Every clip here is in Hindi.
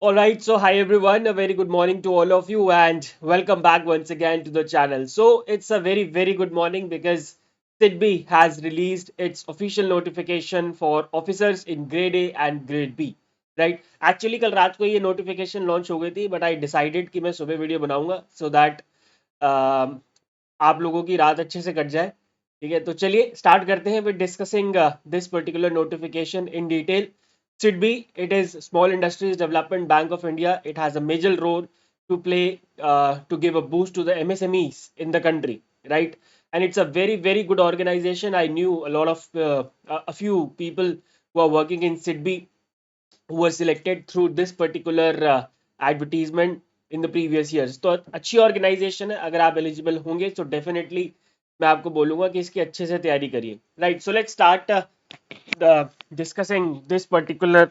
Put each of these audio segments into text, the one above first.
All right, so hi everyone, a very good morning to all of you, and welcome back once again to the channel. So, it's a very good morning because SIDBI has released its official notification for officers in grade A and grade B. Right actually कल रात को ये नोटिफिकेशन लॉन्च हो गई थी बट आई डिसाइडेड कि मैं सुबह वीडियो बनाऊंगा सो दैट आप लोगों की रात अच्छे से कट जाए। ठीक है, तो चलिए स्टार्ट करते हैं with discussing this particular notification in detail. SIDBI, it is Small Industries Development Bank of India. It has a major role to play to give a boost to the MSMEs in the country, right? And it's a very good organization. I knew a lot of a few people who are working in SIDBI who were selected through this particular advertisement in the previous years. तो अच्छी ऑर्गेनाइजेशन है, अगर आप एलिजिबल होंगे तो डेफिनेटली मैं आपको बोलूंगा कि इसकी अच्छे से तैयारी करिए। Right, so let's start discussing this particular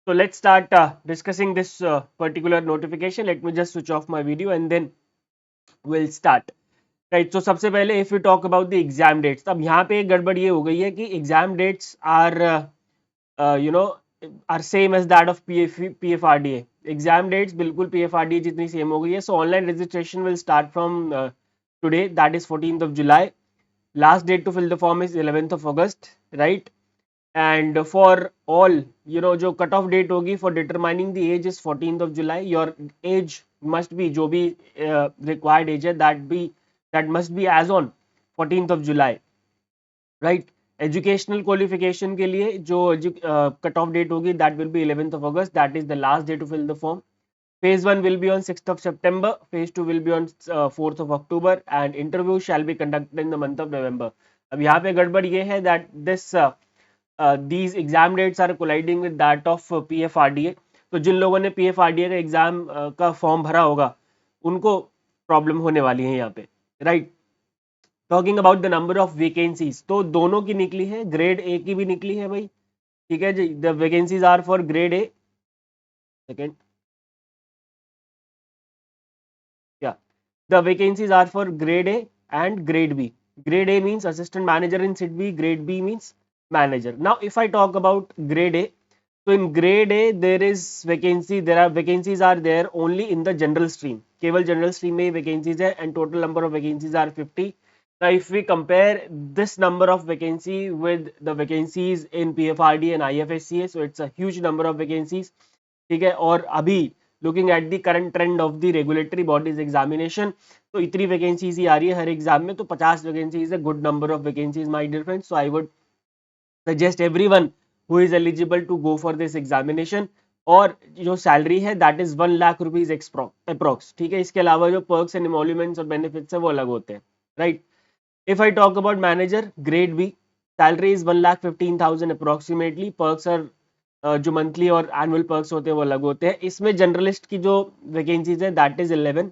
so let's start discussing this particular notification. Let me just switch off my video and then we'll start. Right, तो सबसे पहले if you talk about the exam dates, अब यहाँ पे एक गड़बड़ ये हो गई है कि exam dates are you know are same as that of PFRDA। Exam dates बिल्कुल PFRDA जितनी सेम हो गई है। So online registration will start from today, that is 14th of July. Last date to fill the form is 11th of August, right? And for all, जो कट ऑफ डेट होगी for determining the age is 14th of July. Your age must be, जो भी रिक्वायर्ड एज है that must be age on 14th of July, right? Educational qualification के लिए जो कट ऑफ डेट होगी that will be 11th of August. That is the last day to fill the form. Phase 1 will be on 6th of September, Phase 2 will be on 4th of October, and interview shall be conducted in the month of November. अब यहाँ पे गड़बड़ ये है that these exam dates are colliding with that of PFRDA. तो जिन लोगों ने PFRDA का एग्जाम का फॉर्म भरा होगा उनको प्रॉब्लम होने वाली है यहाँ पे, right? Talking about the number of vacancies, तो दोनों की निकली है, ग्रेड ए की भी निकली है भाई। ठीक है जी, the vacancies are for grade A, second, yeah, the vacancies are for grade A and grade B. Grade A means assistant manager in SIDBI, grade B means manager. Now if I talk about grade A, so in grade A there is vacancy, there are vacancies are there only in the general stream, केवल general stream में vacancies है, and total number of vacancies are 50. Now if we compare this number of vacancy with the vacancies in PFRD and IFSCA, so it's a huge number of vacancies. ठीक है, और अभी looking at the current trend of the regulatory bodies examination, तो इतनी वैकेंसीज ही आ रही है हर एग्जाम में, तो 50 वैकेंसीज है, good number of vacancies my dear friends. So I would suggest everyone who is eligible to go for this examination. और जो सैलरी है that is 1 lakh rupees approx. ठीक है, इसके अलावा जो पर्क्स एंड इमोल्यूमेंट्स और बेनिफिट्स है वो अलग होते हैं, right? If I talk about manager grade B, salary is 1,15,000 approximately. Perks are जो मंथली और एनुअल पर्क्स होते हैं वो अलग होते हैं. इसमें जर्नलिस्ट की जो वैकेंसीज है दैट इज 11.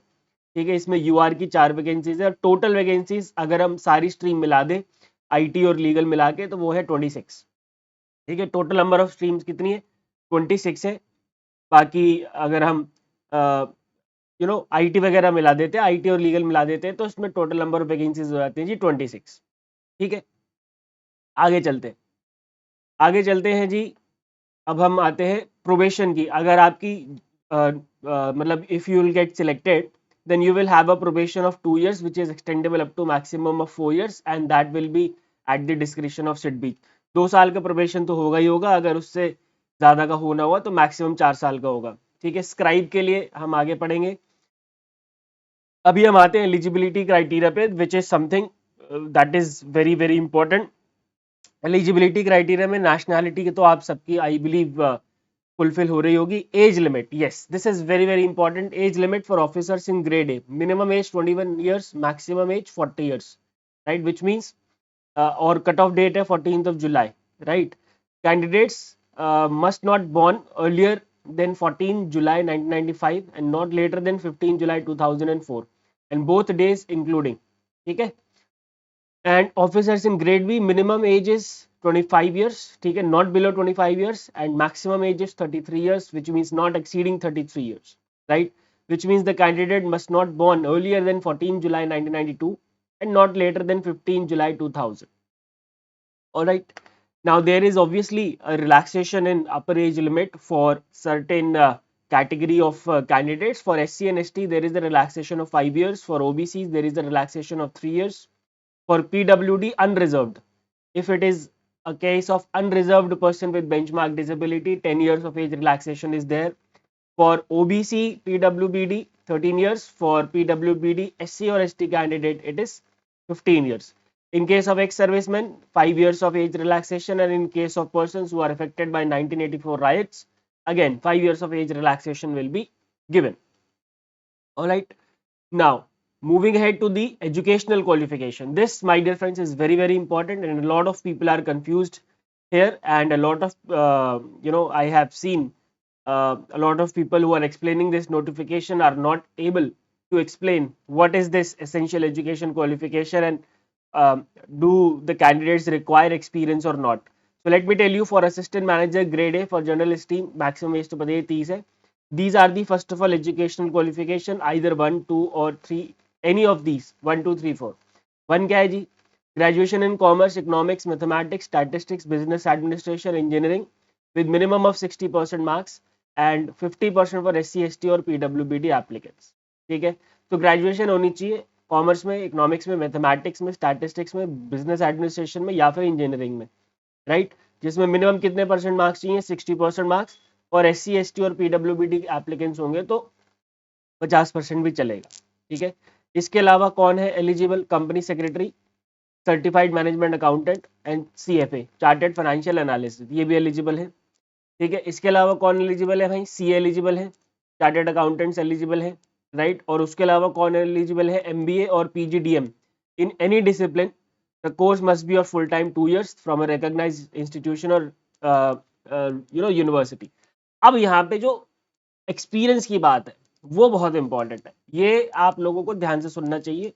ठीक है, इसमें यूआर की 4 वैकेंसीज है, और टोटल वैकेंसीज अगर हम सारी स्ट्रीम मिला दें आईटी और लीगल मिला के तो वो है 26. ठीक है, टोटल नंबर ऑफ स्ट्रीम्स कितनी है? 26 है. बाकी अगर हम आईटी वगैरह मिला देते हैं, आईटी और लीगल मिला देते हैं, तो इसमें टोटल नंबर ऑफ वैकेंसीज हो जाती है जी 26. ठीक है, आगे चलते हैं, आगे चलते हैं जी. अब हम आते हैं प्रोबेशन की. अगर आपकी मतलब if you will get selected then you will have a probation of 2 years which is extendable up to maximum of 4 years, and that will be at the discretion of SIDBI. 2 साल का प्रोबेशन तो होगा ही होगा, अगर उससे ज़्यादा का होना हुआ तो मैक्सिमम 4 साल का होगा. ठीक है, स्क्राइब के लिए हम आगे पढ़ेंगे. अभी हम आते हैं एलिजिबिलिटी क्राइटेरिया पे, which is something that is very important. Eligibility criteria में नेशनैलिटी की तो आप सबकी आई बिलीव फुलफिल हो रही होगी. Age limit, yes, this is very important. Age limit for officers in grade A, minimum age 21 years, maximum age 40 years, right? Which means और कट ऑफ डेट है 14th of July, right? Candidates must not born earlier than 14 July 1995 and not later than 15 July 2004, and both days including. ठीक है, and officers in grade B, minimum age is 25 years. ठीक है, not below 25 years, and maximum age is 33 years, which means not exceeding 33 years, right? Which means the candidate must not born earlier than 14 July 1992 and not later than 15 July 2000. All right, Now, there is obviously a relaxation in upper age limit for certain category of candidates. For SC and ST, there is a relaxation of 5 years. For OBCs, there is a relaxation of 3 years. For PWD, unreserved. If it is a case of unreserved person with benchmark disability, 10 years of age relaxation is there. For OBC, PWBD, 13 years. For PWBD, SC or ST candidate, it is 15 years. In case of ex-servicemen, 5 years of age relaxation, and in case of persons who are affected by 1984 riots, again 5 years of age relaxation will be given. All right. Now, moving ahead to the educational qualification. This, my dear friends, is very, very important, and a lot of people are confused here, and a lot of, I have seen a lot of people who are explaining this notification are not able to explain what is this essential education qualification, and do the candidates require experience or not. So let me tell you, for assistant manager grade A for journalist team, maximum age to पता है 30 है. These are the first of all educational qualification, either 1, 2 or 3, any of these 1, 2, 3, 4. 1 क्या है जी? Graduation in commerce, economics, mathematics, statistics, business administration, engineering with minimum of 60% marks and 50% for SC, ST और PWBD applicants. ठीक है, तो ग्रेजुएशन होनी चाहिए कॉमर्स में, इकोनॉमिक्स में, मैथमेटिक्स में, स्टैटिस्टिक्स में, बिजनेस एडमिनिस्ट्रेशन में या फिर इंजीनियरिंग में, राइट, जिसमें मिनिमम कितने परसेंट मार्क्स चाहिए? 60% मार्क्स. और SC, ST और PWBD एप्लीकेंट्स होंगे तो 50% भी चलेगा. ठीक है, इसके अलावा कौन है eligible? Company secretary, certified management accountant and CFA, chartered financial analyst, ये भी एलिजिबल है. ठीक है, इसके अलावा कौन एलिजिबल है भाई? CA एलिजिबल है, चार्टेड अकाउंटेंट्स एलिजिबल है, राइट. और उसके अलावा कौन एलिजिबल है? MBA और PGDM in any discipline. The course must be of full time 2 years from a recognised institution और यूनिवर्सिटी. अब यहाँ पे जो एक्सपीरियंस की बात है वो बहुत इंपॉर्टेंट है, ये आप लोगों को ध्यान से सुनना चाहिए.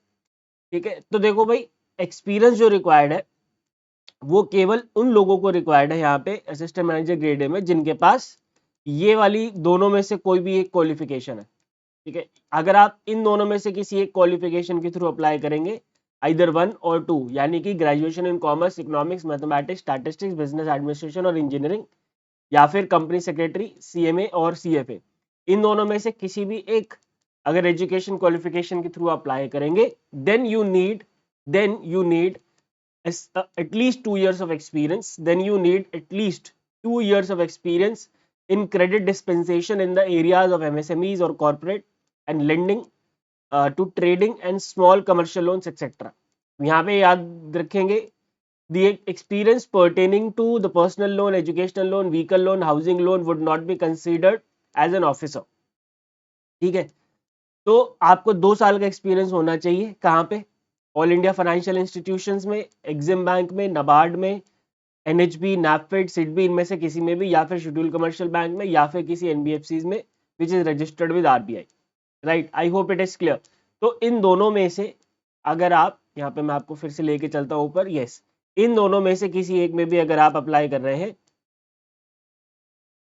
ठीक है, तो देखो भाई, एक्सपीरियंस जो रिक्वायर्ड है वो केवल उन लोगों को रिक्वायर्ड है यहाँ पे असिस्टेंट मैनेजर ग्रेड ए में जिनके पास ये वाली दोनों में से कोई भी एक क्वालिफिकेशन है. ठीक है, अगर आप इन दोनों में से किसी एक क्वालिफिकेशन के थ्रू अप्लाई करेंगे, आइदर 1 और 2, यानी कि graduation in commerce, economics, mathematics, statistics, business administration और इंजीनियरिंग, या फिर कंपनी सेक्रेटरी, CMA और CFA, इन दोनों में से किसी भी एक अगर एजुकेशन क्वालिफिकेशन के थ्रू अप्लाई करेंगे, then you need at least 2 years of experience. Then you need at least 2 years of experience in credit dispensation in the areas of MSMEs or corporate and lending to trading and small commercial loans etc. यहाँ पे याद रखेंगे, the experience pertaining to the personal loan, educational loan, vehicle loan, housing loan would not be considered as an officer. ठीक है, तो आपको 2 साल का एक्सपीरियंस होना चाहिए. कहाँ पे? ऑल इंडिया फाइनेंशियल इंस्टीट्यूशंस में, एग्जिम बैंक में, नबार्ड में, NHB, नैफेड, सिडबी, इनमें से किसी में भी, या फिर शेड्यूल कमर्शियल बैंक में, या फिर किसी NBFCs में which is registered with RBI. Right, I hope it is clear. तो इन दोनों में से अगर आप, यहाँ पे मैं आपको फिर से लेके चलता हूँ ऊपर, यस, इन दोनों में से किसी एक में भी अगर आप अप्लाई कर रहे हैं,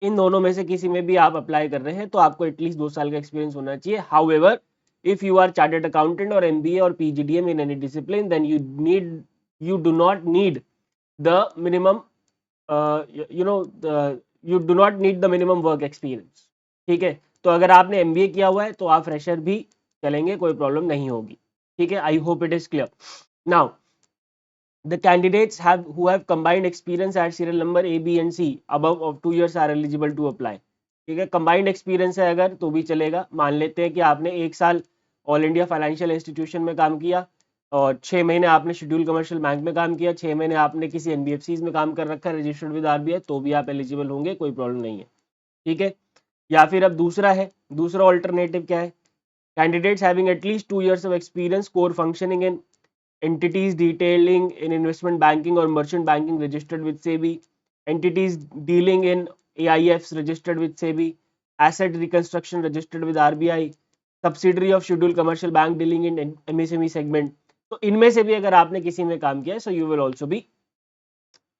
इन दोनों में से किसी में भी आप अप्लाई कर रहे हैं तो आपको एटलीस्ट 2 साल का एक्सपीरियंस होना चाहिए. However, if you are chartered accountant or MBA or PGDM in any discipline, then you do not need the minimum you do not need the minimum work experience. ठीक है, तो अगर आपने MBA किया हुआ है तो आप फ्रेशर भी चलेंगे, कोई प्रॉब्लम नहीं होगी. ठीक है, I hope it is clear. Now the candidates who have combined experience at serial number A, B and C above of 2 years are eligible to apply. ठीक है, कंबाइंड एक्सपीरियंस है अगर तो भी चलेगा. मान लेते हैं कि आपने 1 साल ऑल इंडिया फाइनेंशियल इंस्टीट्यूशन में काम किया और 6 महीने आपने शेड्यूल कमर्शियल बैंक में काम किया, 6 महीने आपने किसी NBFCs में काम कर रखा है रजिस्टर्ड विद RBI, तो भी आप एलिजिबल होंगे, कोई प्रॉब्लम नहीं है. ठीक है, या फिर अब दूसरा ऑल्टरनेटिव क्या है? Candidates having at least 2 years of experience core functioning in entities detailing in investment banking or merchant banking registered with SEBI, entities dealing in AIFs registered with SEBI, asset reconstruction registered with RBI, subsidiary of scheduled commercial bank dealing in MSME segment. तो इनमें से भी अगर आपने किसी में काम किया है so you will also be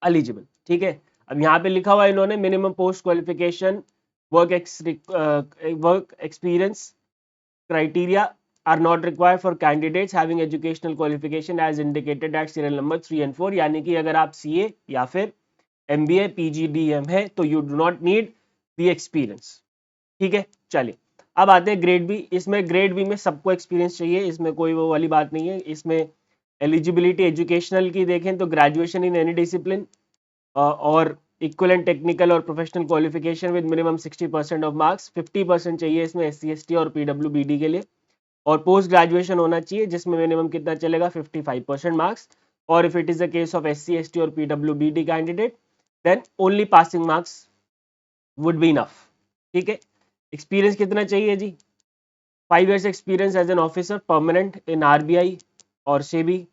eligible. ठीक है, अब यहाँ पे लिखा हुआ है इन्होंने minimum post qualification, work experience criteria are not required for candidates having educational qualification as indicated at serial number 3 and 4. यानी कि अगर आप CA या फिर MBA PGDM है तो you do not need the experience. ठीक है, चलिए अब आते हैं ग्रेड बी। इसमें ग्रेड बी में सबको एक्सपीरियंस चाहिए, इसमें कोई वो वाली बात नहीं है। इसमें एलिजिबिलिटी एजुकेशनल की देखें तो ग्रेजुएशन इन एनी डिसिप्लिन और इक्वलेंट टेक्निकल और professional qualification with minimum 60% of marks. 50% चाहिए इसमें SC ST और PWBD के लिए, और पोस्ट ग्रेजुएशन होना चाहिए जिसमें मिनिमम कितना चलेगा 55% मार्क्स। और if it is the case of SC ST और PWBD candidate then only passing marks would be enough. ठीक है, एक्सपीरियंस कितना चाहिए जी? 5 years experience as an officer permanent in RBI और सेबी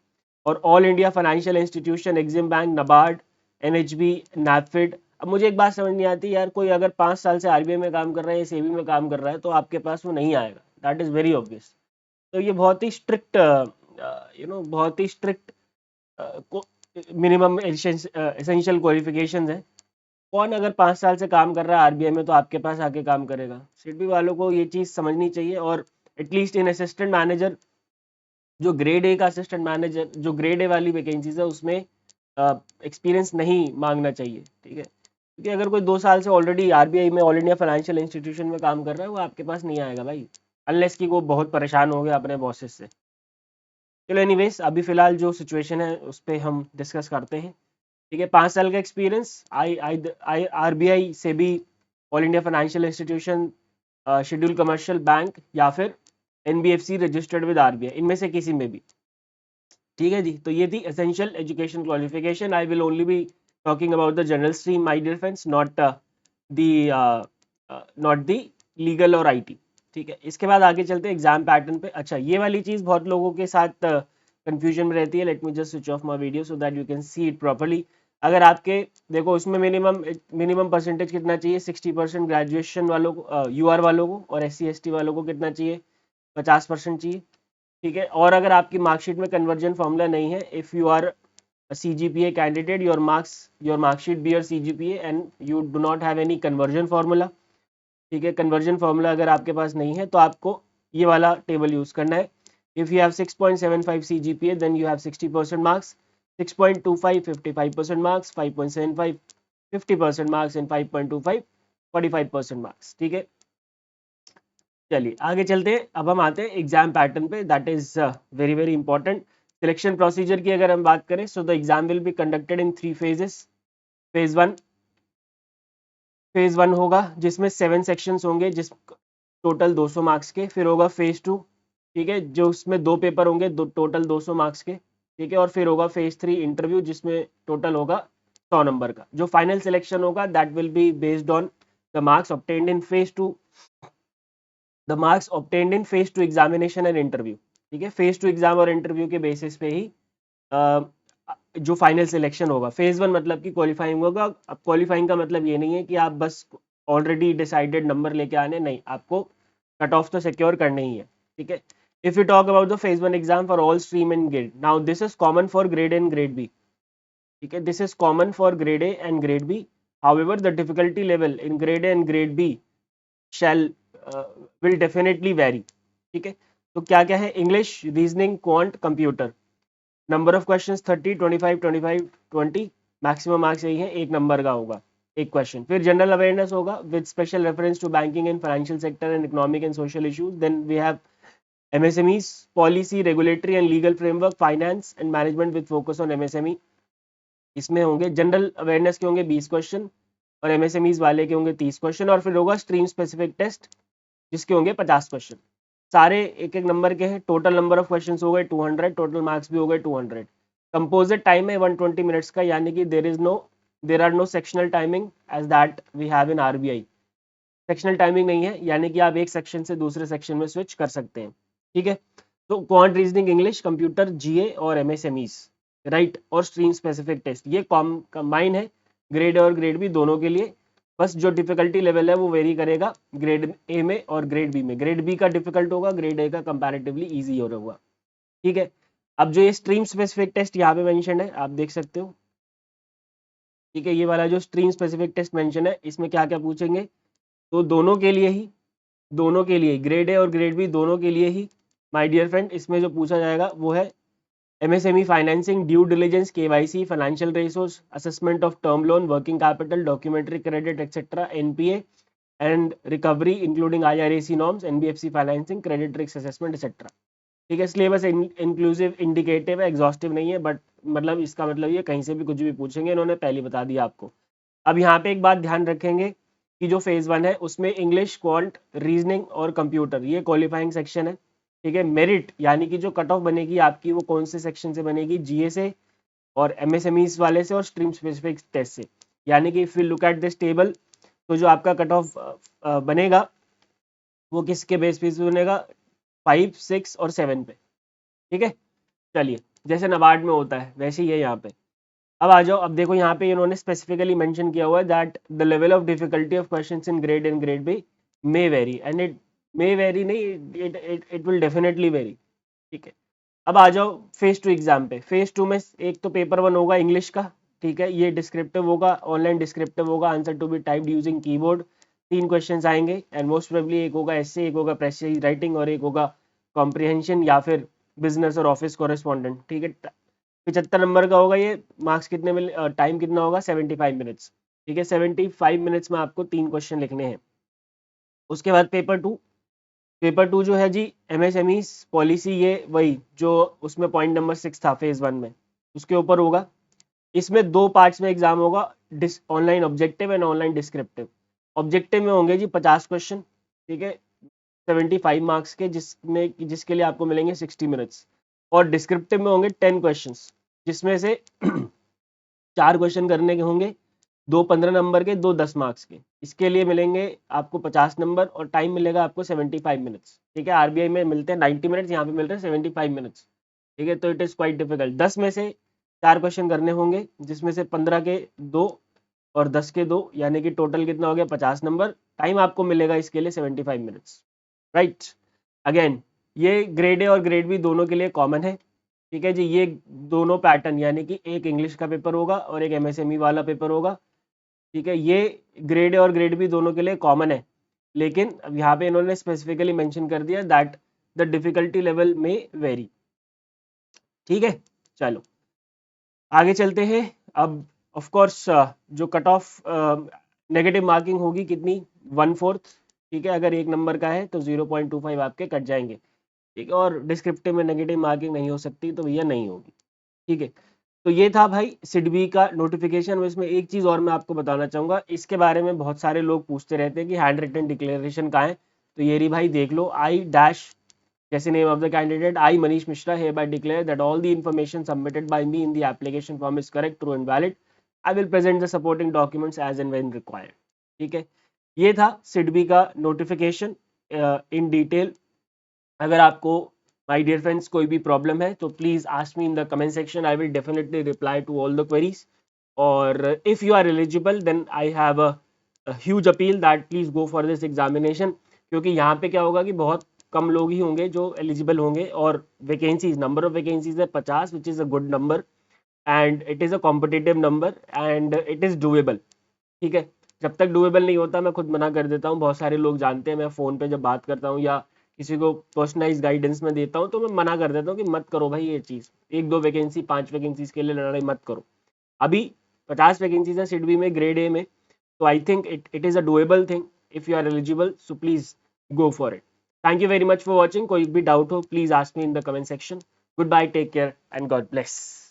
और all India financial institution, Exim bank, NABARD, NHB, NAFED. अब मुझे एक बात समझ नहीं आती यार, कोई अगर 5 साल से RBI में काम कर रहा है या सेबी में काम कर रहा है तो आपके पास वो नहीं आएगा, दैट इज वेरी ऑब्वियस। तो ये बहुत ही स्ट्रिक्ट बहुत ही स्ट्रिक्ट मिनिमम एसेंशियल क्वालिफिकेशन है। कौन अगर 5 साल से काम कर रहा है RBI में तो आपके पास आके काम करेगा? सिडबी वालों को ये चीज़ समझनी चाहिए। और एटलीस्ट इन असिस्टेंट मैनेजर, जो ग्रेड ए का असिस्टेंट मैनेजर, जो ग्रेड ए वाली वैकेंसीज है उसमें एक्सपीरियंस नहीं मांगना चाहिए। ठीक है, क्योंकि अगर कोई 2 साल से ऑलरेडी RBI में, ऑल इंडिया फाइनेंशियल इंस्टीट्यूशन में काम कर रहा है, वो आपके पास नहीं आएगा भाई, अनलेस कि वो बहुत परेशान हो गया अपने बॉसेस से। चलो एनीवेज, अभी फिलहाल जो सिचुएशन है उस पर हम डिस्कस करते हैं। ठीक है, 5 साल का एक्सपीरियंस, आई आई RBI से भी, all India financial institution, schedule commercial bank या फिर NBFC रजिस्टर्ड विद RBI, इनमें से किसी में भी। ठीक है जी, तो ये थी essential education qualification. I will only be talking about the general stream my dear friends, not the legal और IT। ठीक है, इसके बाद आगे चलते हैं एग्जाम पैटर्न पे। अच्छा, ये वाली चीज़ बहुत लोगों के साथ कंफ्यूजन में रहती है। Let me just switch off my video so that you can see it properly. अगर आपके, देखो उसमें मिनिमम परसेंटेज कितना चाहिए? 60% ग्रेजुएशन वालों को, UR वालों को, और SC ST वालों को कितना चाहिए? 50% चाहिए। ठीक है, और अगर आपकी मार्कशीट में कन्वर्जन फॉर्मूला नहीं है, if you are CGPA candidate, your marksheet be और CGPA and you do not have any conversion formula. ठीक है, कन्वर्जन फार्मूला अगर आपके पास नहीं है तो आपको ये वाला टेबल यूज करना है। If you have 6.75 CGPA then you have 60% marks, 6.25 55% marks, 5.75 50% marks and 5.25 45% marks. ठीक है, चलिए आगे चलते हैं। अब हम आते हैं एग्जाम पैटर्न पे, that is very very important. Selection procedure की अगर हम बात करें, so the exam will be conducted in 3 phases। Phase one होगा जिसमें 7 सेक्शंस होंगे, जिस टोटल 200 मार्क्स के। फिर होगा फेज 2, ठीक है, जो उसमें 2 पेपर होंगे, टोटल 200 मार्क्स के। ठीक है, और फिर होगा फेज 3 इंटरव्यू जिसमें टोटल होगा 100 नंबर का। जो फाइनल सिलेक्शन होगा that will be based on the marks obtained in phase 2, the marks obtained in phase 2 examination and interview. ठीक है, फेज 2 एग्जाम और इंटरव्यू के बेसिस पे ही जो फाइनल सिलेक्शन होगा। फेज 1 मतलब कि क्वालिफाइंग होगा। अब क्वालिफाइंग का मतलब ये नहीं है कि आप बस ऑलरेडी डिसाइडेड नंबर लेके आने, नहीं, आपको कट ऑफ तो सिक्योर करने ही है। ठीक है, if you talk about the phase 1 exam for all stream and grade, now this is common for grade and grade B. ठीक है, this is common for grade A and grade B. However the difficulty level in grade A and grade B shall will definitely vary. ठीक है, तो क्या क्या है? English, reasoning, quant, computer. Number of questions 30, 25, 25, 20। Maximum marks यही है, 1 नंबर का होगा एक क्वेश्चन। फिर जनरल अवेयरनेस होगा with special reference to banking and financial sector and economic and social issues. Then we have MSMEs, policy, regulatory and legal framework, finance and management with focus on MSME। इसमें होंगे जनरल अवेयरनेस के होंगे 20 क्वेश्चन और MSMEs वाले के होंगे 30 क्वेश्चन। और फिर होगा स्ट्रीम स्पेसिफिक टेस्ट जिसके होंगे 50 क्वेश्चन। सारे एक एक नंबर के हैं। टोटल नंबर ऑफ क्वेश्चंस हो गए 200, टोटल मार्क्स भी हो गए 200। कंपोजिट टाइम है 120 मिनट्स का, यानी कि there are no sectional timing as that we have in RBI। Sectional timing नहीं है, यानी कि आप एक सेक्शन से दूसरे सेक्शन में स्विच कर सकते हैं। ठीक है, तो quant, reasoning, English, computer, GA और MSMEs, राइट, और स्ट्रीम स्पेसिफिक टेस्ट, ये कंबाइन है ग्रेड और ग्रेड बी दोनों के लिए। बस जो डिफिकल्टी लेवल है वो वेरी करेगा ग्रेड ए में और ग्रेड बी में। ग्रेड बी का डिफिकल्ट होगा, ग्रेड ए का कंपैरेटिवली इजी हो रहा होगा। ठीक है, अब जो ये स्ट्रीम स्पेसिफिक टेस्ट यहाँ पे मेंशन है आप देख सकते हो। ठीक है, ये वाला जो स्ट्रीम स्पेसिफिक टेस्ट मेंशन है इसमें क्या क्या पूछेंगे, तो दोनों के लिए ग्रेड ए और ग्रेड बी दोनों के लिए ही माय डियर फ्रेंड, इसमें जो पूछा जाएगा वो है MSME financing, due diligence, KYC, financial ratios, assessment of term loan, working capital, documentary credit, etc., NPA, and recovery including IRAC norms, NBFC financing, credit risk assessment, etc. ठीक है, सिलेबस इंक्लूसिव इंडिकेटिव है, एग्जॉस्टिव नहीं है, बट मतलब इसका मतलब ये कहीं से भी कुछ भी पूछेंगे, इन्होंने पहले बता दिया आपको। अब यहाँ पे एक बात ध्यान रखेंगे कि जो फेज 1 है उसमें इंग्लिश, क्वांट, रीजनिंग और कंप्यूटर ये क्वालिफाइंग सेक्शन है। ठीक है, मेरिट यानी कि जो कट ऑफ बनेगी आपकी वो कौन से सेक्शन से बनेगी, जीए से और एमएसएमईज वाले से और स्ट्रीम स्पेसिफिक टेस्ट से। यानी कि if you look at this table, तो जो आपका कट ऑफ बनेगा वो किसके बेस पे बनेगा, 5, 6 और 7 पे। ठीक है, चलिए, जैसे नबार्ड में होता है वैसे ही है यहाँ पे। अब आ जाओ, अब देखो यहाँ पे इन्होंने स्पेसिफिकली मेंशन किया हुआ है that the level of difficulty of questions in grade and grade B may vary, and it may vary नहीं, इट विल डेफिनेटली वेरी। ठीक है, अब आ जाओ फेज 2 एग्जाम पे। फेज 2 में एक तो पेपर 1 होगा इंग्लिश का। ठीक है, ये डिस्क्रिप्टिव होगा, ऑनलाइन डिस्क्रिप्टिव होगा, answer to be typed using keyboard. 3 questions आएंगे एंड मोस्ट प्रोबेबली एक होगा एसए, एक होगा प्रेसिज राइटिंग और एक होगा कॉम्प्रिहेंशन या फिर बिजनेस और ऑफिस कॉरेस्पॉन्डेंट। ठीक है, 75 नंबर का होगा ये। मार्क्स कितने मिले, टाइम कितना होगा, 75 मिनट्स। ठीक है, 75 मिनट्स में आपको 3 क्वेश्चन लिखने हैं। उसके बाद पेपर 2, पेपर 2 जो है जी एमएसएमई पॉलिसी, ये वही जो उसमें पॉइंट नंबर 6 था फेज 1 में, उसके ऊपर होगा। इसमें 2 पार्ट्स में एग्जाम होगा, online objective and online descriptive. Objective में होंगे जी 50 क्वेश्चन। ठीक है, 75 मार्क्स के, जिसके लिए आपको मिलेंगे 60 मिनट्स। और डिस्क्रिप्टिव में होंगे 10 क्वेश्चन, जिसमें से 4 क्वेश्चन करने के होंगे, 2 15 नंबर के, 2 10 मार्क्स के। इसके लिए मिलेंगे आपको 50 नंबर और टाइम मिलेगा आपको 75 मिनट्स। ठीक है, आरबीआई में मिलते हैं 90 मिनट्स, यहाँ पे मिल रहे हैं 75 मिनट्स। ठीक है, तो इट इज़ क्वाइट डिफिकल्ट। 10 में से 4 क्वेश्चन करने होंगे, जिसमें से 15 के 2 और 10 के 2, यानी कि टोटल कितना हो गया, 50 नंबर। टाइम आपको मिलेगा इसके लिए 75 मिनट्स। राइट, अगेन ये ग्रेड ए और ग्रेड बी दोनों के लिए कॉमन है। ठीक है जी, ये दोनों पैटर्न यानी कि एक इंग्लिश का पेपर होगा और एक एमएसएमई वाला पेपर होगा। ठीक है, ये ग्रेड ए और ग्रेड बी दोनों के लिए कॉमन है, लेकिन अब यहाँ पे इन्होंने स्पेसिफिकली मेंशन कर दिया दैट द डिफिकल्टी लेवल में वेरी। ठीक है, चलो आगे चलते हैं। अब ऑफ कोर्स जो कट ऑफ नेगेटिव मार्किंग होगी कितनी, 1/4। ठीक है, अगर 1 नंबर का है तो 0.25 आपके कट जाएंगे। ठीक है, और डिस्क्रिप्टिव में नेगेटिव मार्किंग नहीं हो सकती तो भैया नहीं होगी। ठीक है, तो ये था भाई सिडबी का नोटिफिकेशन। इसमें एक चीज़ और मैं आपको बताना चाहूँगा, इसके बारे में बहुत सारे लोग पूछते रहते हैं कि हैंड रिटन डिक्लेरेशन कहाँ है। तो ये रही भाई, देख लो, आई डैश जैसे name of the candidate, I Manish Mishra hereby declare that all the information submitted by me in the application form is correct, true and valid. I will present the supporting documents as and when required. ठीक है, ये था सिडबी का नोटिफिकेशन इन डिटेल। अगर आपको माय डियर फ्रेंड्स कोई भी प्रॉब्लम है तो please ask me in the comment section, I will definitely reply to all the queries. और if you are eligible then I have a huge appeal that please go for this examination, क्योंकि यहाँ पे क्या होगा कि बहुत कम लोग ही होंगे जो एलिजिबल होंगे, और वैकेंसीज, नंबर ऑफ वैकेंसीज है 50, which is a good number and it is a competitive number and it is doable. ठीक है, जब तक डूएबल नहीं होता मैं खुद मना कर देता हूँ। बहुत सारे लोग जानते हैं, मैं फ़ोन पे जब बात करता हूँ या किसी को पर्सनलाइज गाइडेंस में देता हूँ तो मैं मना कर देता हूँ कि मत करो भाई ये चीज़, 1 2 वैकेंसी 5 वैकेंसीज के लिए लड़ाई मत करो। अभी 50 वैकेंसीज है सिडबी में ग्रेड ए में, तो I think it is a doable thing if you are eligible, so please go for it. Thank you very much for watching. कोई भी डाउट हो please ask me in the comment section. Goodbye, take care and God bless.